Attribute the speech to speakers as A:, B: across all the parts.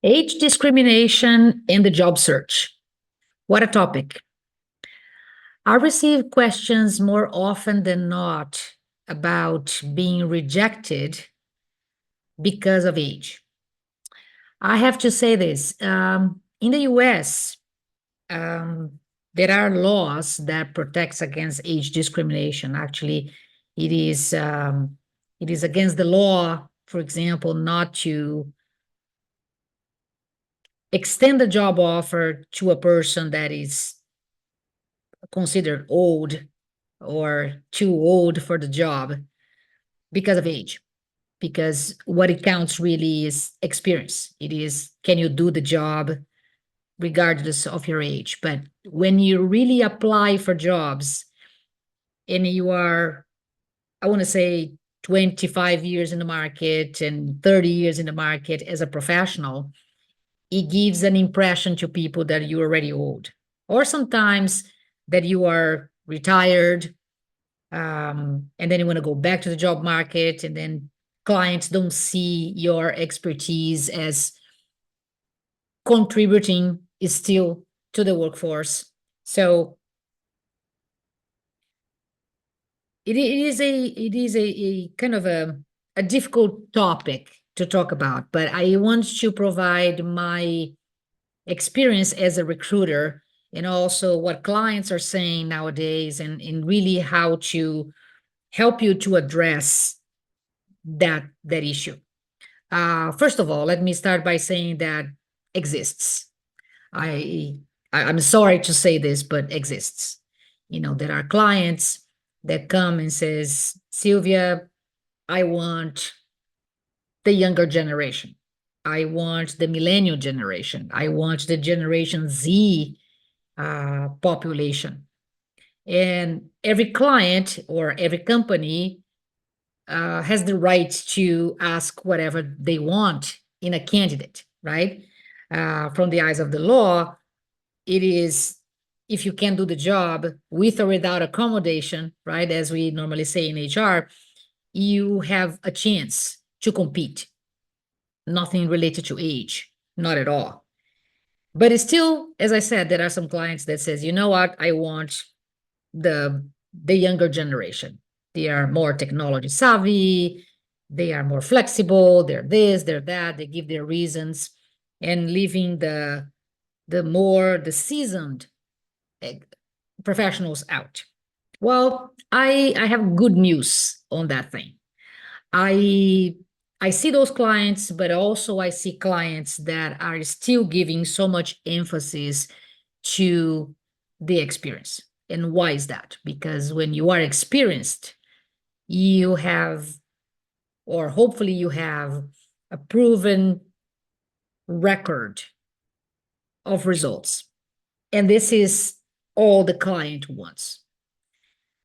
A: Age discrimination in the job search. What a topic. I receive questions more often than not about being rejected because of age. I have to say this in the US, um, there are laws that protects against age discrimination. Actually, it is um, it is against the law, for example, not to extend the job offer to a person that is considered old or too old for the job because of age. Because what it counts really is experience. It is, can you do the job regardless of your age? But when you really apply for jobs and you are, I want to say, 25 years in the market and 30 years in the market as a professional, it gives an impression to people that you're already old, or sometimes that you are retired, and then you want to go back to the job market, and then clients don't see your expertise as contributing still to the workforce. So it is a kind of a difficult topic to talk about, but I want to provide my experience as a recruiter and also what clients are saying nowadays, and really how to help you to address that issue. First of all, let me start by saying that exists. I I'm sorry to say this, but exists. There are clients that come and says, Sylvia, I want the younger generation. I want the millennial generation. I want the Generation Z population. And every client or every company has the right to ask whatever they want in a candidate, right? From the eyes of the law, it is, if you can do the job with or without accommodation, right? As we normally say in HR, you have a chance to compete. Nothing related to age, not at all. But it's still, as I said, there are some clients that says, you know what, I want the younger generation. They are more technology savvy, they are more flexible, they're this, they're that, they give their reasons, and leaving the seasoned professionals out. Well, I have good news on that thing. I I see those clients, but also I see clients that are still giving so much emphasis to the experience. And why is that? Because when you are experienced, you have, or hopefully you have, a proven record of results. And this is all the client wants.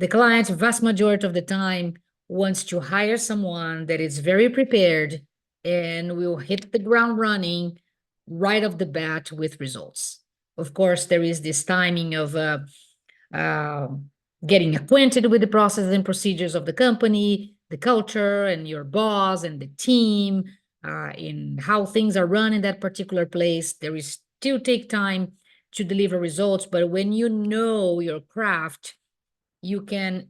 A: The client, vast majority of the time, wants to hire someone that is very prepared and will hit the ground running right off the bat with results. Of course, there is this timing of uh, getting acquainted with the processes and procedures of the company, the culture, and your boss and the team, in how things are run in that particular place. There is still take time to deliver results, but when you know your craft, you can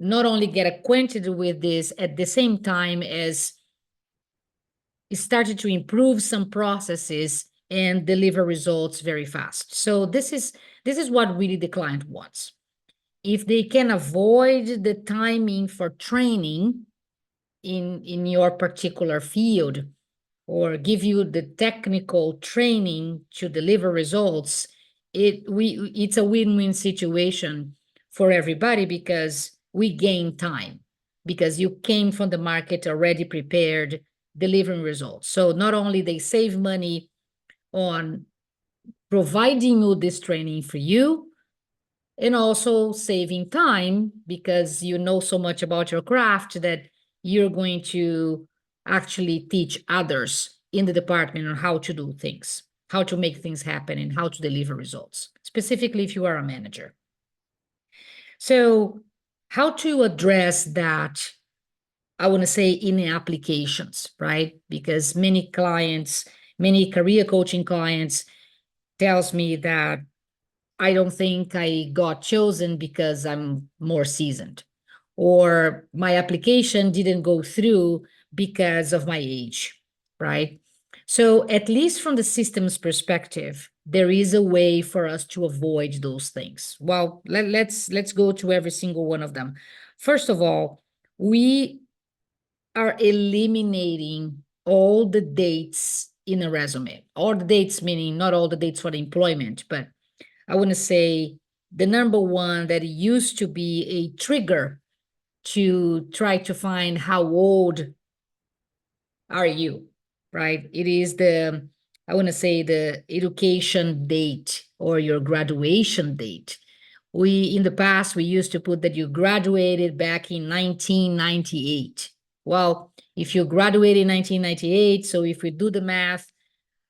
A: not only get acquainted with this at the same time as started to improve some processes and deliver results very fast. So this is what really the client wants. If they can avoid the timing for training in your particular field, or give you the technical training to deliver results, it's a win-win situation for everybody, because we gain time, because you came from the market already prepared, delivering results. So not only they save money on providing you this training for you, and also saving time, because you know so much about your craft that you're going to actually teach others in the department on how to do things, how to make things happen, and how to deliver results, specifically if you are a manager. So how to address that, I want to say, in the applications, right? Because many clients Many career coaching clients tells me that I don't think I got chosen because I'm more seasoned, or my application didn't go through because of my age, right? So, at least from the system's perspective, there is a way for us to avoid those things. Well, let's go to every single one of them. First of all, we are eliminating all the dates in a resume. All the dates, meaning not all the dates for the employment, but I want to say the number one that used to be a trigger to try to find how old are you, right? It is the, I want to say, the education date or your graduation date. We, in the past, we used to put that you graduated back in 1998. Well, if you graduated in 1998, so if we do the math,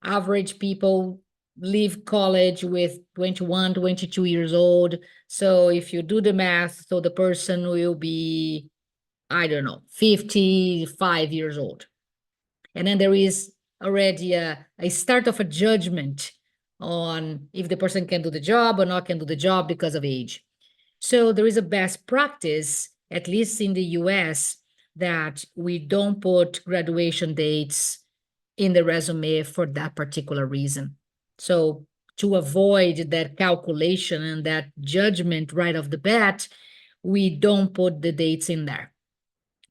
A: average people leave college with 21, 22 years old. So if you do the math, so the person will be, I don't know, 55 years old. And then there is already a start of a judgment on if the person can do the job or not can do the job because of age. So there is a best practice, at least in the US, that we don't put graduation dates in the resume for that particular reason. So to avoid that calculation and that judgment right off the bat, we don't put the dates in there.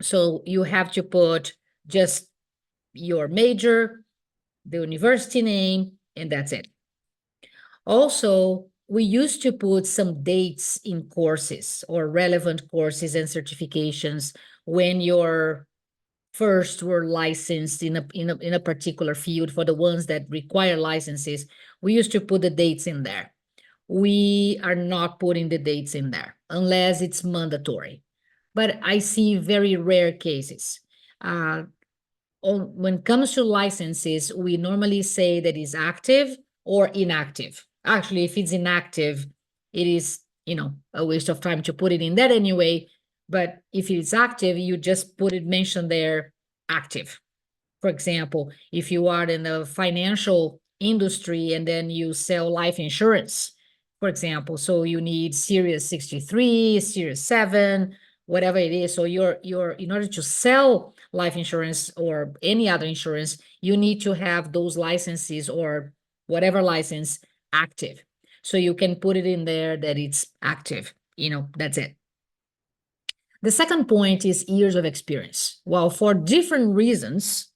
A: So you have to put just your major, the university name, and that's it. Also, we used to put some dates in courses or relevant courses and certifications when you're first were licensed in a particular field. For the ones that require licenses, we used to put the dates in there. We are not putting the dates in there unless it's mandatory. But I see very rare cases. When it comes to licenses, we normally say that is active or inactive. Actually, if it's inactive, it is, a waste of time to put it in that anyway. But if it's active, you just put it mentioned there, active. For example, if you are in the financial industry and then you sell life insurance, for example, so you need Series 63, Series 7, whatever it is. So you're in order to sell life insurance or any other insurance, you need to have those licenses or whatever license active. So you can put it in there that it's active. That's it. The second point is years of experience. Well, for different reasons,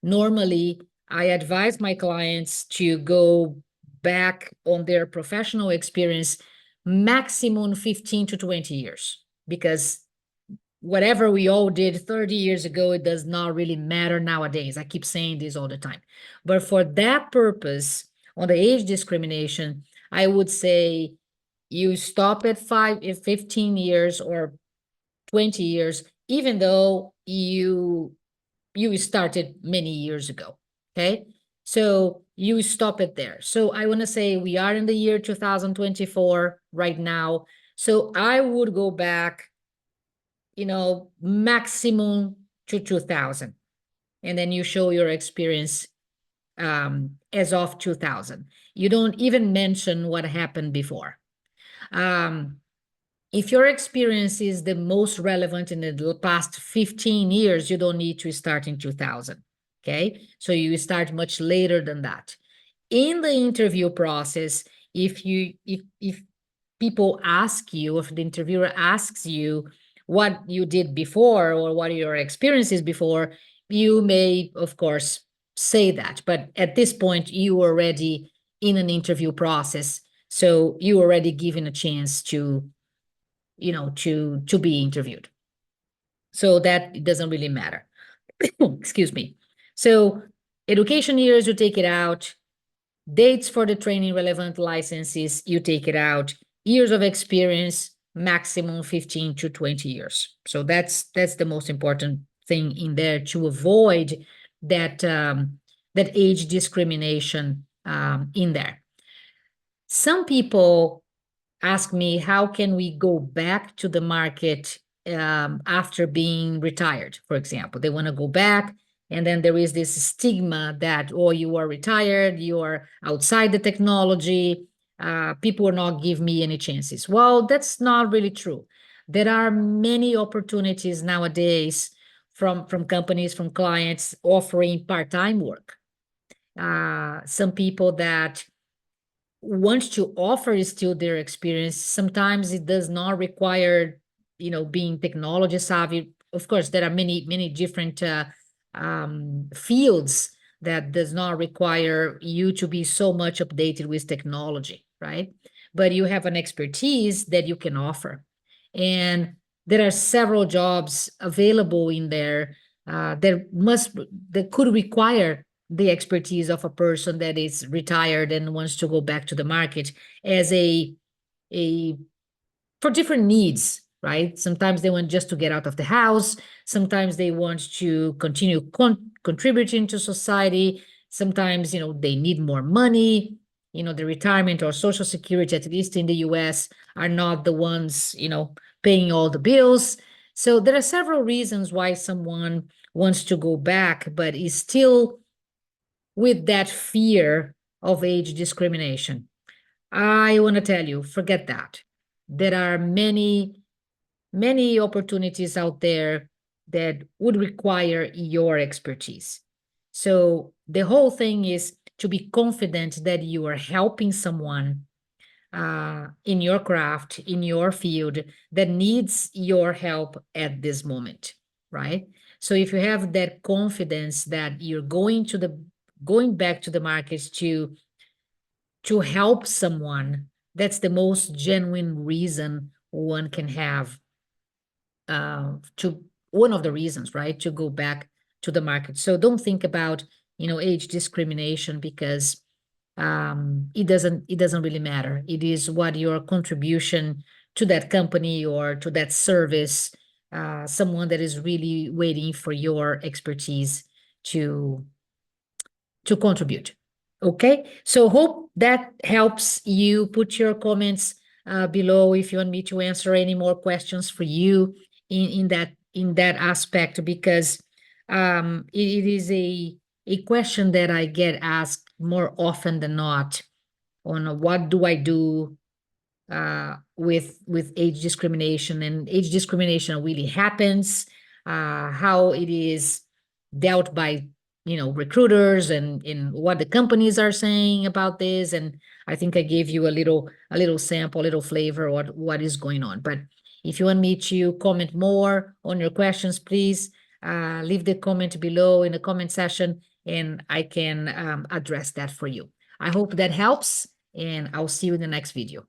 A: normally I advise my clients to go back on their professional experience maximum 15 to 20 years, because whatever we all did 30 years ago, it does not really matter nowadays. I keep saying this all the time. But for that purpose, on the age discrimination, I would say you stop at 15 years or 20 years, even though you started many years ago. Okay. So you stop it there. So I want to say we are in the year 2024 right now. So I would go back, maximum to 2000. And then you show your experience as of 2000. You don't even mention what happened before. If your experience is the most relevant in the past 15 years, you don't need to start in 2000. Okay. So you start much later than that. In the interview process, if people ask you, if the interviewer asks you what you did before or what your experiences before, you may, of course, say that. But at this point, you are already in an interview process. So you already given a chance to be interviewed. So that it doesn't really matter. Excuse me. So education years, you take it out. Dates for the training relevant licenses, you take it out. Years of experience, maximum 15 to 20 years. So that's the most important thing in there to avoid that that age discrimination in there. Some people ask me, how can we go back to the market after being retired, for example? They want to go back And then there is this stigma that, oh, you are retired, you are outside the technology, people will not give me any chances. Well, that's not really true. There are many opportunities nowadays from companies, from clients offering part-time work. Some people that want to offer still their experience. Sometimes it does not require, being technology savvy. Of course, there are many different fields that does not require you to be so much updated with technology, right? But you have an expertise that you can offer. And there are several jobs available in there that could require the expertise of a person that is retired and wants to go back to the market as a for different needs, right? Sometimes they want just to get out of the house. Sometimes they want to continue contributing to society. Sometimes, they need more money. The retirement or social security, at least in the US, are not the ones, paying all the bills. So there are several reasons why someone wants to go back, but is still with that fear of age discrimination. I want to tell you, forget that. There are many opportunities out there that would require your expertise. So the whole thing is to be confident that you are helping someone in your craft, in your field, that needs your help at this moment, right? So if you have that confidence that you're going back to the markets to help someone, that's the most genuine reason one can have to one of the reasons, right, to go back to the market. So don't think about, age discrimination, because it doesn't really matter. It is what your contribution to that company or to that service, someone that is really waiting for your expertise to contribute. Okay, so hope that helps you. Put your comments below if you want me to answer any more questions for you in that aspect, because it is a question that I get asked more often than not on what do I do with age discrimination, and age discrimination really happens, how it is dealt by recruiters, and in what the companies are saying about this. And I think I gave you a little sample, a little flavor what is going on. But if you want me to comment more on your questions, please leave the comment below in the comment section, and I can address that for you. I hope that helps, and I'll see you in the next video.